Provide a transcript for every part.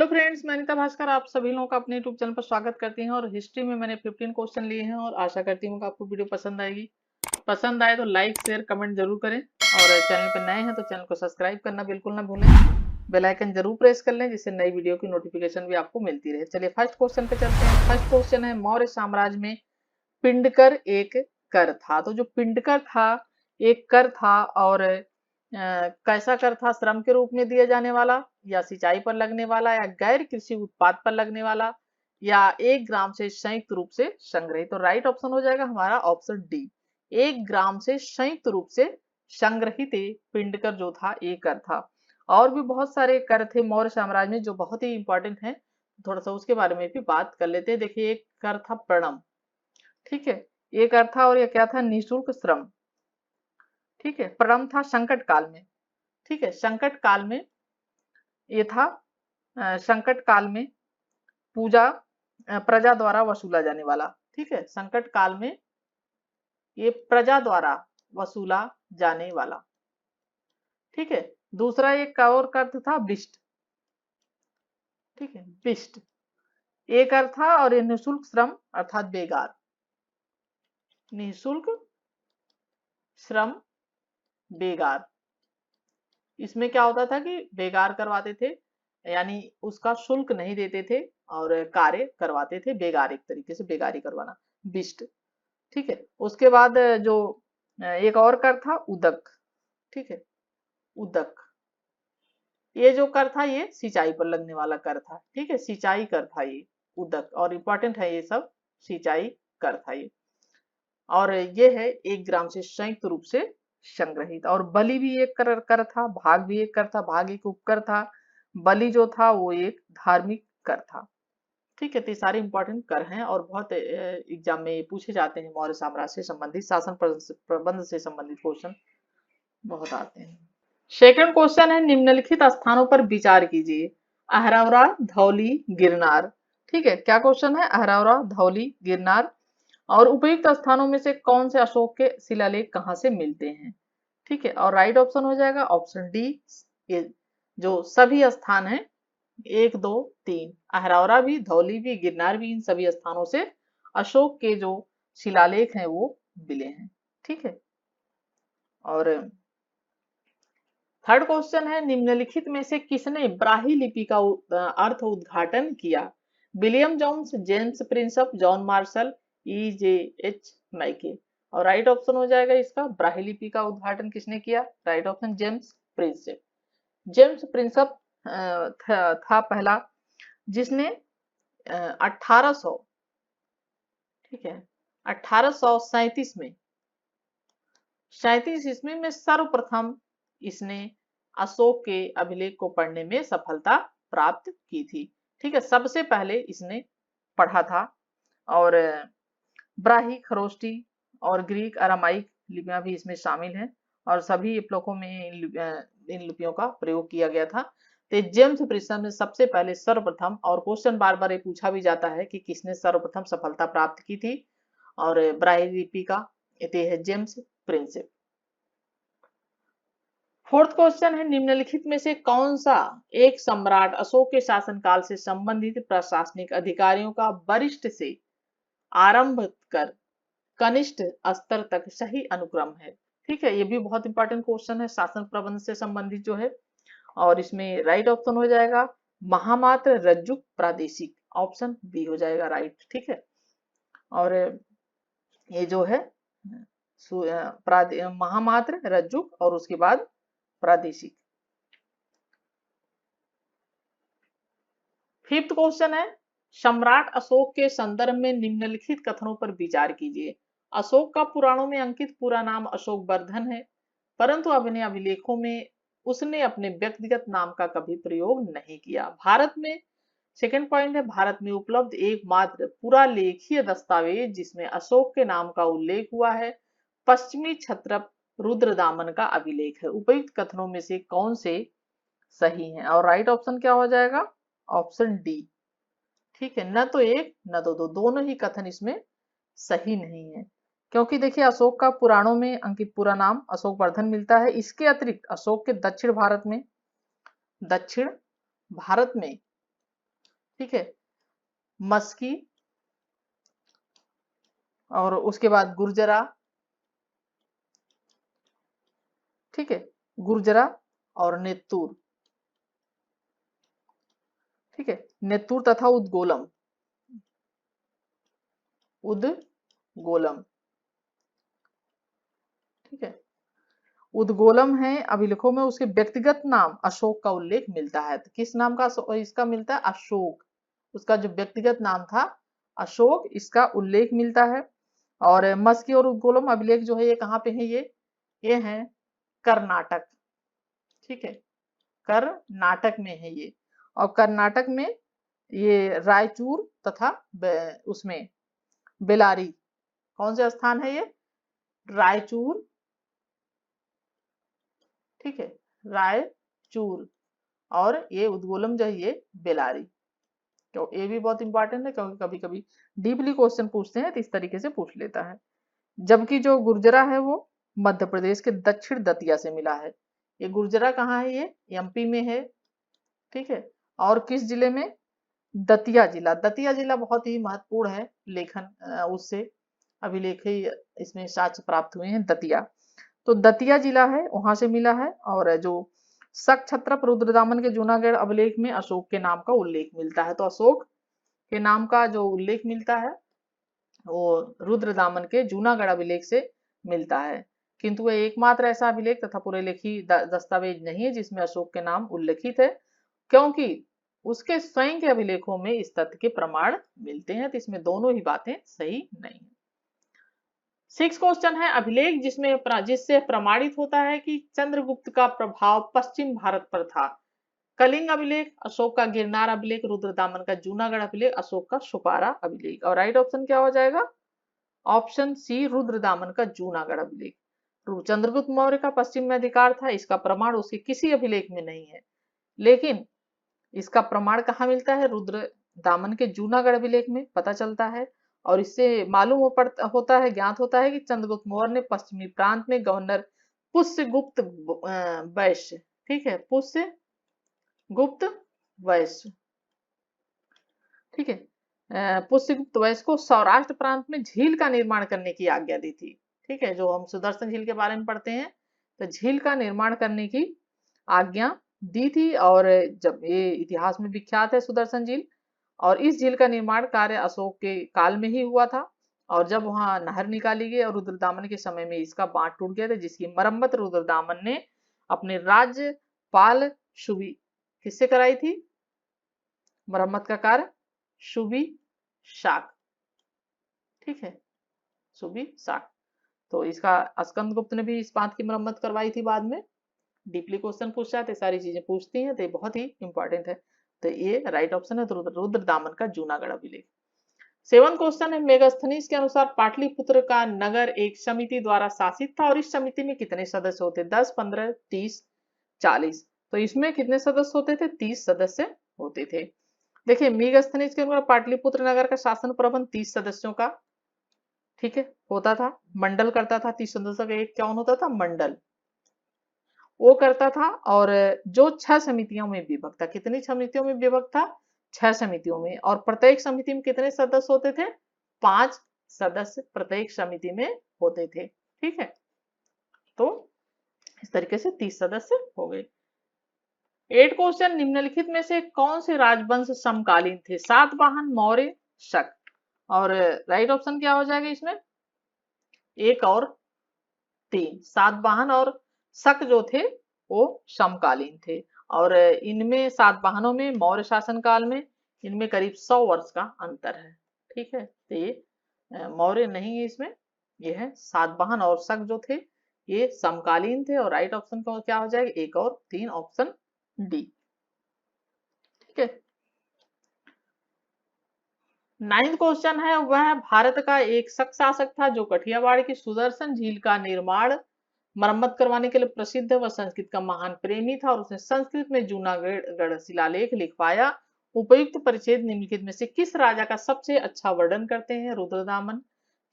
Hello friends, मैं अनिता भास्कर आप सभी लोगों का अपने यूट्यूब चैनल पर स्वागत करती हूं। और हिस्ट्री में मैंने 15 क्वेश्चन लिए हैं और आशा करती हूं कि आपको वीडियो पसंद आएगी। पसंद आए तो लाइक शेयर कमेंट जरूर करें और चैनल पर नए हैं तो चैनल को सब्सक्राइब करना बिल्कुल ना भूलें। बेल आइकन जरूर प्रेस कर लें जिससे नई वीडियो की नोटिफिकेशन भी आपको मिलती रहे। चलिए फर्स्ट क्वेश्चन पे चलते हैं। फर्स्ट क्वेश्चन है, मौर्य साम्राज्य में पिंडकर एक कर था। तो जो पिंडकर था एक कर था और कैसा कर था? श्रम के रूप में दिया जाने वाला, या सिंचाई पर लगने वाला, या गैर कृषि उत्पाद पर लगने वाला, या एक ग्राम से संयुक्त रूप से संग्रहित। तो राइट ऑप्शन हो जाएगा हमारा ऑप्शन डी, एक ग्राम से संयुक्त रूप से संग्रहित पिंडकर जो था एक कर था। और भी बहुत सारे कर थे मौर्य साम्राज्य में जो बहुत ही इंपॉर्टेंट हैं, थोड़ा सा उसके बारे में भी बात कर लेते हैं। देखिए, एक कर था प्रणम, ठीक है, एक कर था और ये क्या था? निःशुल्क श्रम, ठीक है। प्रणम था संकट काल में, ठीक है, संकट काल में ये था। संकट काल में पूजा प्रजा द्वारा वसूला जाने वाला, ठीक है, संकट काल में ये प्रजा द्वारा वसूला जाने वाला, ठीक है। दूसरा एक और अर्थ था बिष्ट, ठीक है, बिष्ट एक अर्थ था। और ये निःशुल्क श्रम अर्थात बेगार, निःशुल्क श्रम बेगार। इसमें क्या होता था कि बेगार करवाते थे, यानी उसका शुल्क नहीं देते थे और कार्य करवाते थे, बेगार, एक तरीके से बेगारी करवाना, बिष्ट, ठीक है। उसके बाद जो एक और कर था उदक, ठीक है, उदक। ये जो कर था ये सिंचाई पर लगने वाला कर था, ठीक है, सिंचाई कर था ये उदक। और इम्पोर्टेंट है ये सब, सिंचाई कर था ये। और ये है एक ग्राम से संयुक्त रूप से संग्रहित। और बलि भी एक कर था, भाग भी एक कर था, भाग एक उपकर था, बलि जो था वो एक धार्मिक कर था, ठीक है। तो ये सारे इंपॉर्टेंट कर हैं और बहुत एग्जाम में पूछे जाते हैं। मौर्य साम्राज्य से संबंधित, शासन प्रबंध से संबंधित क्वेश्चन बहुत आते हैं। सेकंड क्वेश्चन है, निम्नलिखित स्थानों पर विचार कीजिए। अहरौरा, धौली, गिरनार, ठीक है। क्या क्वेश्चन है? अहरौरा, धौली, गिरनार। और उपयुक्त स्थानों में से कौन से अशोक के शिलालेख कहाँ से मिलते हैं, ठीक है। और राइट ऑप्शन हो जाएगा ऑप्शन डी, ये जो सभी स्थान हैं, 1 2 3, अहरौरा भी, धौली भी, गिरनार भी, इन सभी स्थानों से अशोक के जो शिलालेख हैं वो मिले हैं, ठीक है। और थर्ड क्वेश्चन है, निम्नलिखित में से किसने ब्राही लिपि का अर्थ उद्घाटन किया? William Jones, James Prinsep, John Marshall, E J H Mackay. और राइट ऑप्शन हो जाएगा इसका, ब्राही लिपि का उद्घाटन किसने किया? Right option James Prinsep. James Prinsep था पहला जिसने 1800, ठीक है, 1837 में, 37 ईस्वी में सर्वप्रथम इसने अशोक के अभिलेख को पढ़ने में सफलता प्राप्त की थी, ठीक है। सबसे पहले इसने पढ़ा था। और ब्राही, खरोष्टी और ग्रीक, अरामाइक लिपियां भी इसमें शामिल हैं और सभी लिपियों में इन लिपियों का प्रयोग किया गया था। तो जेम्स प्रिंसप ने सबसे पहले सर्वप्रथम, और क्वेश्चन बार बार ये पूछा भी जाता है कि किसने सर्वप्रथम सफलता प्राप्त की थी, और ब्राही लिपि का ये है जेम्स प्रिंसप। फोर्थ क्वेश्चन है, निम्नलिखित में से कौन सा एक सम्राट अशोक के शासनकाल से संबंधित प्रशासनिक अधिकारियों का वरिष्ठ से आरंभ कर कनिष्ठ स्तर तक सही अनुक्रम है, ठीक है। ये भी बहुत इंपॉर्टेंट क्वेश्चन है, शासन प्रबंध से संबंधित जो है। और इसमें राइट ऑप्शन हो जाएगा महामात्र, रज्जुक, प्रादेशिक। ऑप्शन बी हो जाएगा राइट, ठीक है। और ये जो है महामात्र, रज्जुक और उसके बाद प्रादेशिक। फिफ्थ क्वेश्चन है, सम्राट अशोक के संदर्भ में निम्नलिखित कथनों पर विचार कीजिए। अशोक का पुराणों में अंकित पूरा नाम अशोक वर्धन है, परंतु अपने अभिलेखों में उसने अपने व्यक्तिगत नाम का कभी प्रयोग नहीं किया। भारत में, सेकंड पॉइंट है, भारत में उपलब्ध एकमात्र पूरा लेखीय दस्तावेज जिसमें अशोक के नाम का उल्लेख हुआ है पश्चिमी क्षत्रप रुद्रदामन का अभिलेख है। उपयुक्त कथनों में से कौन से सही हैं? और राइट ऑप्शन क्या हो जाएगा? ऑप्शन डी, ठीक है। न तो एक न तो दो, दोनों ही कथन इसमें सही नहीं है। क्योंकि देखिए, अशोक का पुराणों में अंकित पूरा नाम अशोक वर्धन मिलता है। इसके अतिरिक्त अशोक के दक्षिण भारत में ठीक है, मस्की, और उसके बाद गुर्जरा, ठीक है, गुर्जरा और नेत्तूर, ठीक है, नेत्तूर तथा उद्गोलम, उद्गोलम, ठीक है। उद्गोलम है अभिलेखों में उसके व्यक्तिगत नाम अशोक का उल्लेख मिलता है। तो किस नाम का इसका मिलता है? अशोक, उसका जो व्यक्तिगत नाम था अशोक, इसका उल्लेख मिलता है। और मस्की और उद्गोलम अभिलेख जो है ये कहाँ पे है? ये है कर्नाटक, ठीक है, कर्नाटक में है ये। और कर्नाटक में ये रायचूर तथा उसमें बेलारी, कौन से स्थान है ये? रायचूर, ठीक है, रायचूर, और ये उद्गोलम जो है ये बेलारी। तो ये भी बहुत इंपॉर्टेंट है, क्योंकि कभी कभी डीपली क्वेश्चन पूछते हैं तो इस तरीके से पूछ लेता है। जबकि जो गुर्जरा है वो मध्य प्रदेश के दक्षिण दतिया से मिला है। ये गुर्जरा कहाँ है? ये एमपी में है, ठीक है। और किस जिले में? दतिया जिला। दतिया जिला बहुत ही महत्वपूर्ण है लेखन उससे अभिलेख इसमें साक्ष्य प्राप्त हुए हैं दतिया। तो दतिया जिला है, वहां से मिला है। और जो शक छत्रप रुद्रदामन के जूनागढ़ अभिलेख में अशोक के नाम का उल्लेख मिलता है। तो अशोक के नाम का जो उल्लेख मिलता है वो रुद्रदामन के जूनागढ़ अभिलेख से मिलता है। किंतु वह एकमात्र ऐसा अभिलेख तथा पुरेलेखी दस्तावेज नहीं है जिसमें अशोक के नाम उल्लेखित है, क्योंकि उसके स्वयं के अभिलेखों में इस तथ्य के प्रमाण मिलते हैं। तो इसमें दोनों ही बातें सही नहीं है। 6 क्वेश्चन है, अभिलेख जिससे प्रमाणित होता है कि चंद्रगुप्त का प्रभाव पश्चिम भारत पर था। कलिंग अभिलेख, अशोक का गिरनार अभिलेख, रुद्रदामन का जूनागढ़ अभिलेख, अशोक का सुपारा अभिलेख। और राइट ऑप्शन क्या हो जाएगा? ऑप्शन सी, रुद्रदामन का जूनागढ़ अभिलेख। चंद्रगुप्त मौर्य का पश्चिम में अधिकार था, इसका प्रमाण उसके किसी अभिलेख में नहीं है, लेकिन इसका प्रमाण कहाँ मिलता है? रुद्रदामन के जूनागढ़ अभिलेख में पता चलता है। और इससे मालूम होता है, ज्ञात होता है कि चंद्रगुप्त मौर्य ने पश्चिमी प्रांत में गवर्नर पुष्यगुप्त वैश्य, ठीक है, पुष्यगुप्त वैश्य, ठीक है, पुष्यगुप्त वैश्य को सौराष्ट्र प्रांत में झील का निर्माण करने की आज्ञा दी थी। ठीक है, जो हम सुदर्शन झील के बारे में पढ़ते हैं, तो झील का निर्माण करने की आज्ञा दी थी। और जब ये इतिहास में विख्यात है सुदर्शन झील, और इस झील का निर्माण कार्य अशोक के काल में ही हुआ था। और जब वहां नहर निकाली गई और रुद्रदामन के समय में इसका बांध टूट गया था, जिसकी मरम्मत रुद्रदामन ने अपने राज्यपाल शुभी किससे कराई थी? मरम्मत का कार्य शुभी शाक, ठीक है, शुभी शाक। तो इसका स्कंदगुप्त ने भी इस बांध की मरम्मत करवाई थी बाद में। डीपली क्वेश्चन पूछता है तो सारी चीजें पूछती हैं, तो ये बहुत ही इंपॉर्टेंट है। तो ये राइट ऑप्शन है रुद्रदामन का जूनागढ़ अभिलेख। 7 क्वेश्चन है, मेगास्थनीज के अनुसार पाटलिपुत्र का नगर एक समिति द्वारा शासित था और इस समिति में कितने सदस्य होते? 10, 15, 30, 40। तो इसमें कितने सदस्य होते थे? 30 सदस्य होते थे। देखिए, मेगास्थनीज के अनुसार पाटलिपुत्र नगर का शासन प्रबंध 30 सदस्यों का, ठीक है, होता था। मंडल करता था, 30 सदस्यों का एक कौन होता था? मंडल, वो करता था। और जो 6 समितियों में विभक्त था, कितनी समितियों में विभक्त था? 6 समितियों में। और प्रत्येक समिति में कितने सदस्य होते थे? 5 सदस्य प्रत्येक समिति में होते थे, ठीक है। तो इस तरीके से 30 सदस्य हो गए। 8 क्वेश्चन, निम्नलिखित में से कौन से राजवंश समकालीन थे? सातवाहन, मौर्य, शक। और राइट ऑप्शन क्या हो जाएगा इसमें? 1 और 3। सातवाहन और शक जो थे वो समकालीन थे। और इनमें सातवाहनों में मौर्य शासन काल में इनमें करीब 100 वर्ष का अंतर है, ठीक है। तो ये मौर्य नहीं है इसमें, ये है सातवाहन और शक जो थे ये समकालीन थे। और राइट ऑप्शन क्या हो जाएगा? 1 और 3, ऑप्शन डी, ठीक है। 9th क्वेश्चन है, वह भारत का एक शक शासक था जो कठियावाड़ की सुदर्शन झील का निर्माण मरम्मत करवाने के लिए प्रसिद्ध है। वह संस्कृत का महान प्रेमी था और उसने संस्कृत में जूनागढ़ शिलालेख लिखवाया। उपयुक्त परिच्छेद निम्नलिखित में से किस राजा का सबसे अच्छा वर्णन करते हैं? रुद्रदामन,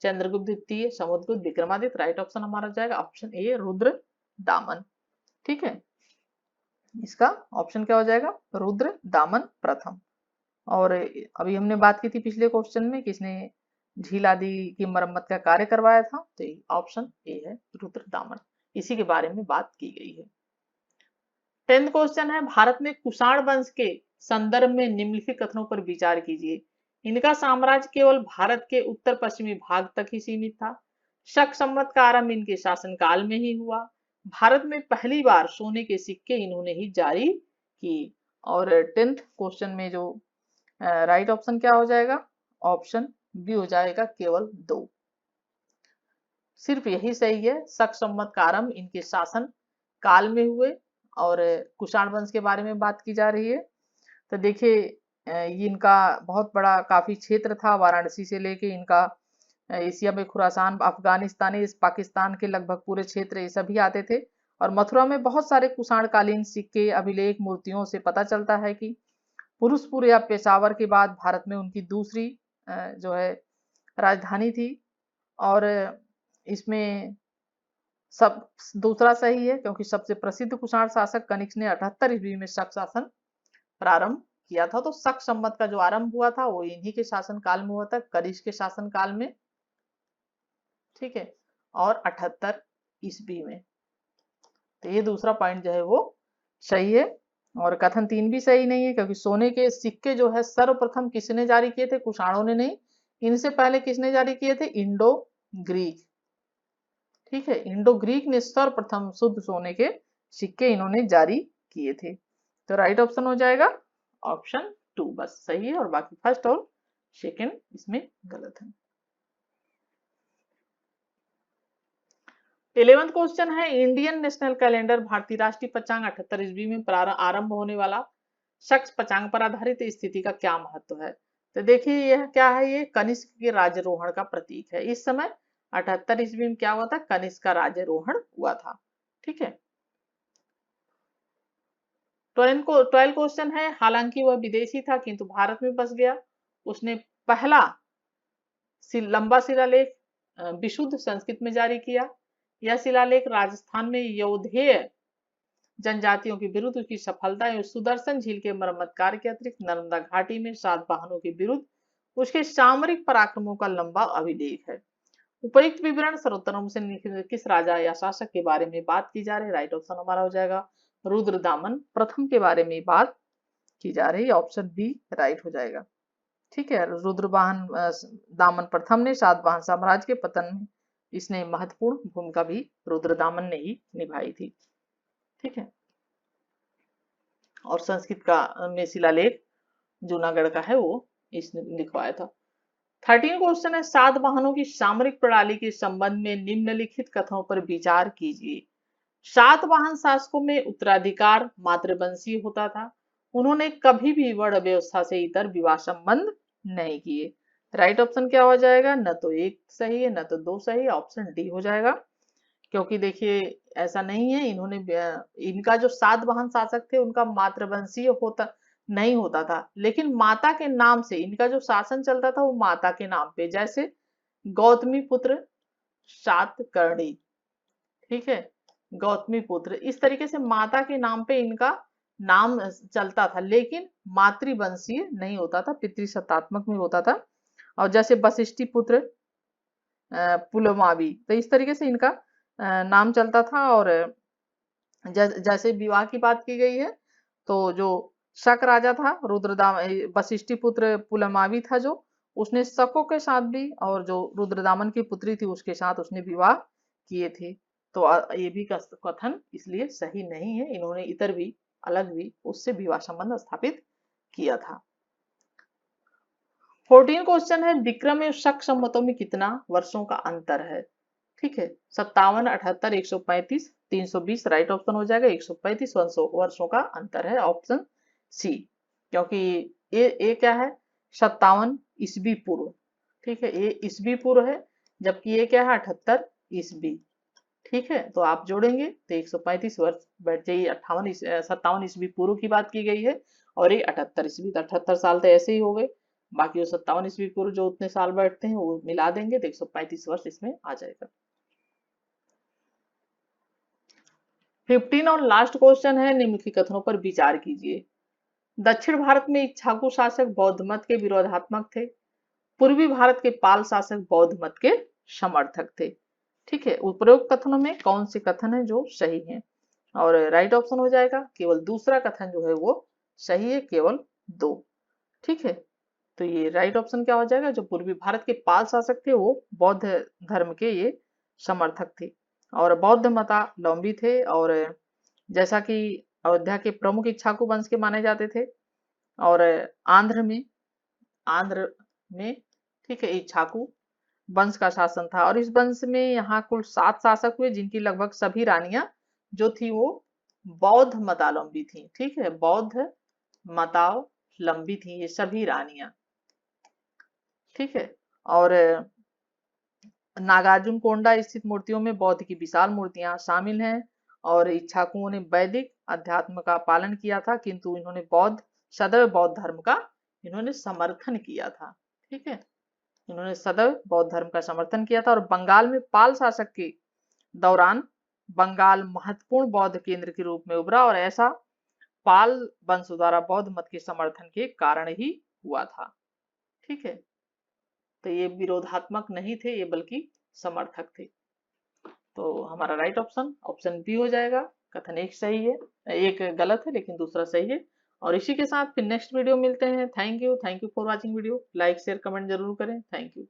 चंद्रगुप्त द्वितीय, समुद्रगुप्त, विक्रमादित्य। राइट ऑप्शन हमारा जाएगा ऑप्शन ए, रुद्रदामन, ठीक है। इसका ऑप्शन क्या हो जाएगा? रुद्रदामन प्रथम। और अभी हमने बात की थी पिछले क्वेश्चन में किसने झील आदि की मरम्मत का कार्य करवाया था, तो ऑप्शन ए है रुद्रदामन, इसी के बारे में बात की गई है। 10th क्वेश्चन है, भारत में कुषाण वंश के संदर्भ में निम्नलिखित कथनों पर विचार कीजिए। इनका साम्राज्य केवल भारत के उत्तर पश्चिमी भाग तक ही सीमित था। शक संवत का आरंभ इनके शासनकाल में ही हुआ। भारत में पहली बार सोने के सिक्के इन्होंने ही जारी की। और 10th क्वेश्चन में जो राइट ऑप्शन क्या हो जाएगा, ऑप्शन बी हो जाएगा, केवल 2, सिर्फ यही सही है। शक संवत का आरंभ इनके शासन काल में हुए और कुषाण वंश के बारे में बात की जा रही है। तो देखिए ये इनका बहुत बड़ा काफी क्षेत्र था, वाराणसी से लेके इनका एशिया में खुरासान, अफगानिस्तान, इस पाकिस्तान के लगभग पूरे क्षेत्र ये सभी आते थे। और मथुरा में बहुत सारे कुषाण कालीन सिक्के, अभिलेख, मूर्तियों से पता चलता है कि पुरुषपुर या पेशावर के बाद भारत में उनकी दूसरी जो है राजधानी थी। और इसमें सब दूसरा सही है, क्योंकि सबसे प्रसिद्ध कुषाण शासक कनिष्क ने 78 ईस्वी में शक शासन प्रारंभ किया था। तो शक संवत का जो आरंभ हुआ था वो इन्हीं के शासन काल में हुआ था, कनिष्क के शासन काल में, ठीक है, और 78 ईस्वी में। तो ये दूसरा पॉइंट जो है वो सही है। और कथन 3 भी सही नहीं है, क्योंकि सोने के सिक्के जो है सर्वप्रथम किसने जारी किए थे, कुषाणों ने नहीं, इनसे पहले किसने जारी किए थे, इंडो ग्रीक, ठीक है, इंडो ग्रीक ने सर्वप्रथम शुद्ध सोने के सिक्के इन्होंने जारी किए थे। तो राइट ऑप्शन हो जाएगा ऑप्शन 2, बस सही है, और बाकी फर्स्ट और सेकंड इसमें गलत है। 11th क्वेश्चन है, इंडियन नेशनल कैलेंडर भारतीय राष्ट्रीय पंचांग 78 ईस्वी में आरंभ होने वाला शक पंचांग पर आधारित स्थिति का क्या महत्व है। तो देखिए यह क्या है, ये कनिष्क के राज्यरोहण का प्रतीक है। इस समय 78 ईस्वी में क्या हुआ था, कनिष्क का राज्यरोहण हुआ था, ठीक है। 12 क्वेश्चन है, हालांकि वह विदेशी था किंतु भारत में बस गया, उसने पहला लंबा शिलालेख विशुद्ध संस्कृत में जारी किया। यह शिलालेख राजस्थान में यौधेय जनजातियों के विरुद्ध उसकी सफलता एवं सुदर्शन झील के मरम्मत कार्य के अतिरिक्त नर्मदा घाटी में सातवाहनों के विरुद्ध उसके सामरिक पराक्रमों का लंबा अभिलेख है। उपयुक्त विवरण सर्वोत्तम से निम्नलिखित किस राजा या शासक के बारे में बात की जा रही है। राइट ऑप्शन हमारा हो जाएगा रुद्रदामन प्रथम के बारे में बात की जा रही है, ऑप्शन बी राइट हो जाएगा, ठीक है। रुद्रवाहन दामन प्रथम ने सातवाहन साम्राज्य के पतन में इसने महत्वपूर्ण भूमिका भी रुद्रदामन ने ही निभाई थी, ठीक है। और संस्कृत का में शिलालेख जूनागढ़ का है वो इसने लिखवाया था। 13 क्वेश्चन है, सातवाहनों की सामरिक प्रणाली के संबंध में निम्नलिखित कथनों पर विचार कीजिए। सातवाहन शासकों में उत्तराधिकार मातृवंशीय होता था। उन्होंने कभी भी वर्ण व्यवस्था से इतर विवाह संबंध नहीं किए। राइट ऑप्शन क्या हो जाएगा, न तो एक सही है न तो 2 सही है, ऑप्शन डी हो जाएगा। क्योंकि देखिए ऐसा नहीं है, इन्होंने इनका जो सातवाहन शासक थे उनका मातृवंशीय होता नहीं होता था, लेकिन माता के नाम से इनका जो शासन चलता था वो माता के नाम पे, जैसे गौतमी पुत्र सातकर्णी, ठीक है, गौतमी पुत्र, इस तरीके से माता के नाम पे इनका नाम चलता था, लेकिन मातृवंशीय नहीं होता था, पितृसत्तात्मक में होता था। और जैसे वशिष्ठी पुत्र पुलमावी, तो इस तरीके से इनका नाम चलता था। और जैसे विवाह की बात की गई है, तो जो शक राजा था रुद्रदाम वशिष्ठी पुत्र पुलमावी था, जो उसने शकों के साथ भी और जो रुद्रदामन की पुत्री थी उसके साथ उसने विवाह किए थे। तो ये भी कथन इसलिए सही नहीं है, इन्होंने इतर भी अलग भी उससे विवाह संबंध स्थापित किया था। 14 क्वेश्चन है, विक्रम एवं शक संवतों में कितना वर्षों का अंतर है, ठीक है, 57, 78, 135, 320, राइट ऑप्शन हो जाएगा 135 वर्षों का अंतर है, ऑप्शन सी। क्योंकि ये क्या है, 57 ईस्वी पूर्व, ठीक है, ये ईस्वी पूर्व है, जबकि ये क्या है 78 ईस्वी, ठीक है। तो आप जोड़ेंगे तो 135 वर्ष बैठ जाइए, 57 ईस्वी पूर्व की बात की गई है, और ये 78 ईस्वी, तो 78 साल तो ऐसे ही हो गए, बाकी वो 57 ईस्वी पूर्व जो उतने साल बैठते हैं वो मिला देंगे तो 135 वर्ष इसमें आ जाएगा। 15 और लास्ट क्वेश्चन है, निम्नलिखित कथनों पर विचार कीजिए। दक्षिण भारत में इक्ष्वाकु शासक बौद्ध मत के विरोधात्मक थे। पूर्वी भारत के पाल शासक बौद्ध मत के समर्थक थे। ठीक है, उपरोक्त कथनों में कौन से कथन है जो सही है? और राइट ऑप्शन हो जाएगा केवल दूसरा कथन जो है वो सही है, केवल 2। ठीक है, तो ये राइट ऑप्शन क्या हो जाएगा? जो पूर्वी भारत के पाल शासक थे वो बौद्ध धर्म के ये समर्थक थे और बौद्ध मतावलंबी थे। और जैसा कि अयोध्या के प्रमुख इक्ष्वाकु वंश के माने जाते थे। और आंध्र में ठीक है इक्ष्वाकु वंश का शासन था और इस वंश में यहाँ कुल 7 शासक हुए, जिनकी लगभग सभी रानियां जो थी वो बौद्ध मतावलंबी थी। ठीक है, बौद्ध मतावलंबी थी ये सभी रानियां। ठीक है, और नागार्जुन कोंडा स्थित मूर्तियों में बौद्ध की विशाल मूर्तियां शामिल हैं। और इक्ष्वाकुओं ने वैदिक अध्यात्म का पालन किया था, किंतु इन्होंने सदैव बौद्ध धर्म का इन्होंने समर्थन किया था। ठीक है, इन्होंने सदैव बौद्ध धर्म का समर्थन किया था। और बंगाल में पाल शासक के दौरान बंगाल महत्वपूर्ण बौद्ध केंद्र के रूप में उभरा और ऐसा पाल वंश द्वारा बौद्ध मत के समर्थन के कारण ही हुआ था। ठीक है, तो ये विरोधात्मक नहीं थे ये, बल्कि समर्थक थे। तो हमारा राइट ऑप्शन ऑप्शन बी हो जाएगा। कथन एक सही है, एक गलत है लेकिन दूसरा सही है। और इसी के साथ फिर नेक्स्ट वीडियो मिलते हैं। Thank you for watching video. Like share comment जरूर करें। Thank you.